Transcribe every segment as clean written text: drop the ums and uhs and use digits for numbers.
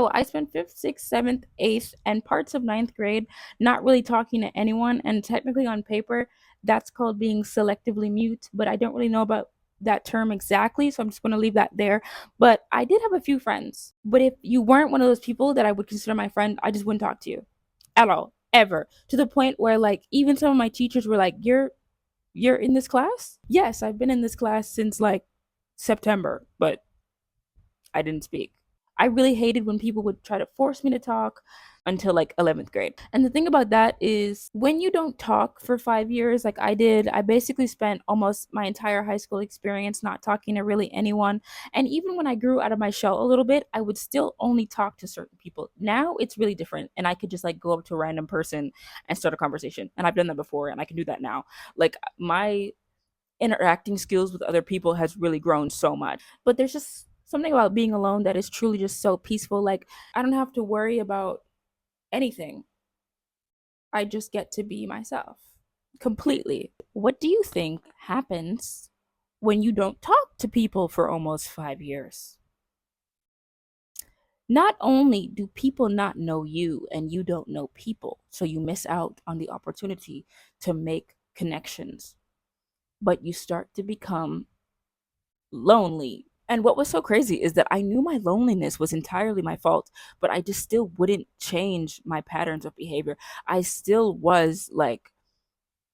So I spent fifth, sixth, seventh, eighth, and parts of ninth grade not really talking to anyone. And technically, on paper, that's called being selectively mute. But I don't really know about that term exactly. So I'm just going to leave that there. But I did have a few friends. But if you weren't one of those people that I would consider my friend, I just wouldn't talk to you at all, ever. To the point where, like, even some of my teachers were like, You're in this class? Yes, I've been in this class since like September, but I didn't speak. I really hated when people would try to force me to talk until like 11th grade. And the thing about that is when you don't talk for 5 years, like I did, I basically spent almost my entire high school experience not talking to really anyone. And even when I grew out of my shell a little bit, I would still only talk to certain people. Now it's really different. And I could just like go up to a random person and start a conversation. And I've done that before and I can do that now. Like my interacting skills with other people has really grown so much. But there's just something about being alone that is truly just so peaceful. Like I don't have to worry about anything. I just get to be myself completely. What do you think happens when you don't talk to people for almost 5 years? Not only do people not know you and you don't know people, so you miss out on the opportunity to make connections, but you start to become lonely. And what was so crazy is that I knew my loneliness was entirely my fault, but I just still wouldn't change my patterns of behavior. I still was like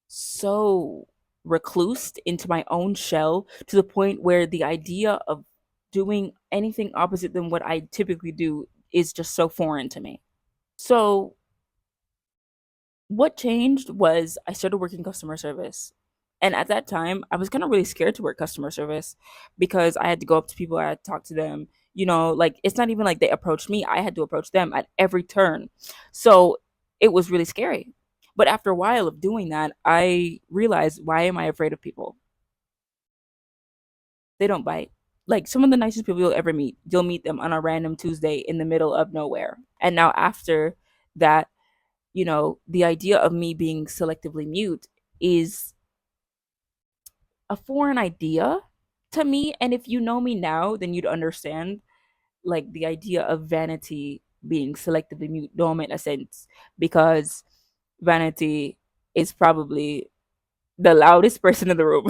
so reclused into my own shell to the point where the idea of doing anything opposite than what I typically do is just so foreign to me. So, what changed was I started working customer service. And at that time, I was kind of really scared to work customer service because I had to go up to people, I had to talk to them. Like it's not even like they approached me, I had to approach them at every turn. So it was really scary. But after a while of doing that, I realized, why am I afraid of people? They don't bite. Like some of the nicest people you'll ever meet, you'll meet them on a random Tuesday in the middle of nowhere. And now after that, the idea of me being selectively mute is a foreign idea to me. And if you know me now, then you'd understand like the idea of vanity being selectively mute don't make a sense because vanity is probably the loudest person in the room.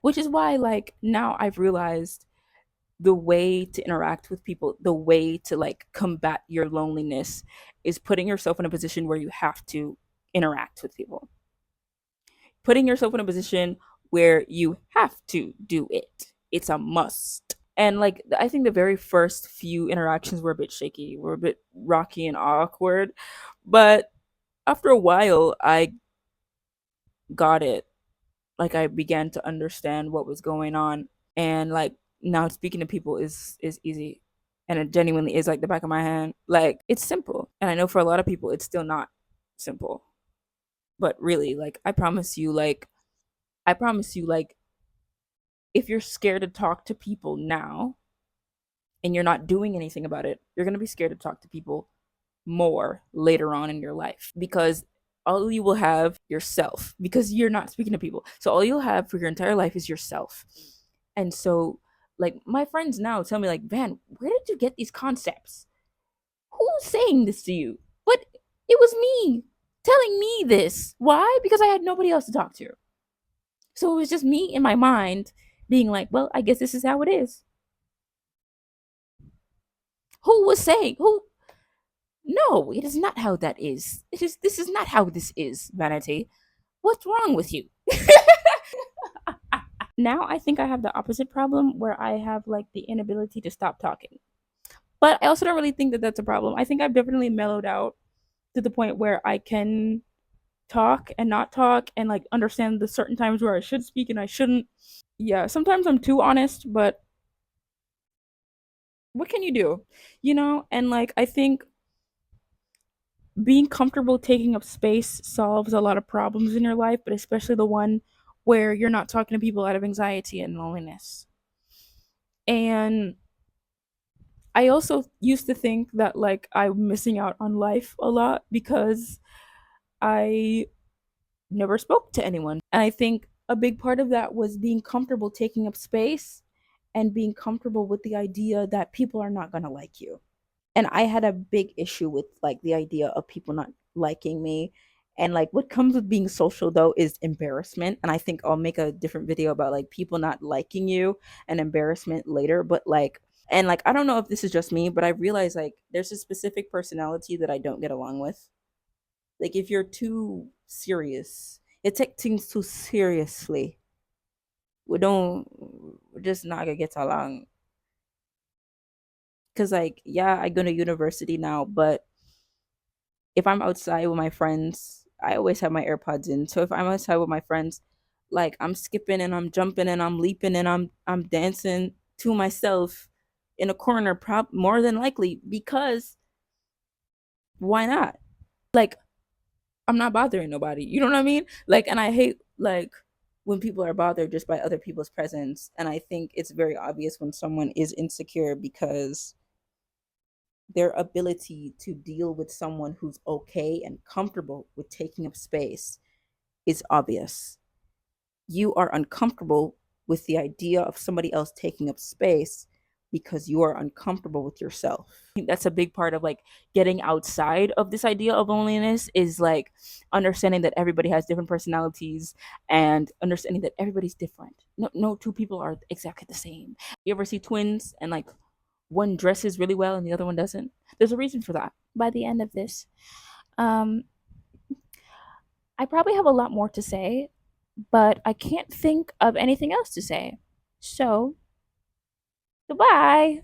Which is why, like, now I've realized the way to interact with people, the way to like combat your loneliness is putting yourself in a position where you have to interact with people, putting yourself in a position where you have to do it. It's a must. And like I think the very first few interactions were a bit shaky, were a bit rocky and awkward, but after a while I got it. Like I began to understand what was going on, and like now speaking to people is easy, and it genuinely is like the back of my hand. Like it's simple, and I know for a lot of people it's still not simple, but really, like I promise you, like if you're scared to talk to people now and you're not doing anything about it, you're going to be scared to talk to people more later on in your life because all you will have yourself because you're not speaking to people. So all you'll have for your entire life is yourself. And so like my friends now tell me like, "Van, where did you get these concepts? Who's saying this to you?" But it was me telling me this. Why? Because I had nobody else to talk to. So it was just me in my mind being like, "Well, I guess this is how it is." Who was saying? Who? No, it is not how that is. This is not how this is, Vanity. What's wrong with you? Now I think I have the opposite problem where I have like the inability to stop talking. But I also don't really think that that's a problem. I think I've definitely mellowed out to the point where I can talk and not talk and like understand the certain times where I should speak and I shouldn't. Yeah, sometimes I'm too honest, but what can you do? And like I think being comfortable taking up space solves a lot of problems in your life, but especially the one where you're not talking to people out of anxiety and loneliness. And I also used to think that like I'm missing out on life a lot because I never spoke to anyone. And I think a big part of that was being comfortable taking up space and being comfortable with the idea that people are not going to like you. And I had a big issue with like the idea of people not liking me. And like what comes with being social though is embarrassment. And I think I'll make a different video about like people not liking you and embarrassment later. But like, and like, I don't know if this is just me, but I realize like there's a specific personality that I don't get along with. Like if you're too serious, you take things too seriously. We're just not gonna get along. Cause like, yeah, I go to university now, but if I'm outside with my friends, I always have my AirPods in. So if I'm outside with my friends, like I'm skipping and I'm jumping and I'm leaping and I'm dancing to myself in a corner, more than likely because why not? Like I'm not bothering nobody. You know what I mean? Like, and I hate like when people are bothered just by other people's presence. And I think it's very obvious when someone is insecure because their ability to deal with someone who's okay and comfortable with taking up space is obvious. You are uncomfortable with the idea of somebody else taking up space because you are uncomfortable with yourself. I think that's a big part of like getting outside of this idea of loneliness is like understanding that everybody has different personalities and understanding that everybody's different. No two people are exactly the same. You ever see twins and like one dresses really well and the other one doesn't? There's a reason for that. By the end of this, um, I probably have a lot more to say, but I can't think of anything else to say. So, goodbye.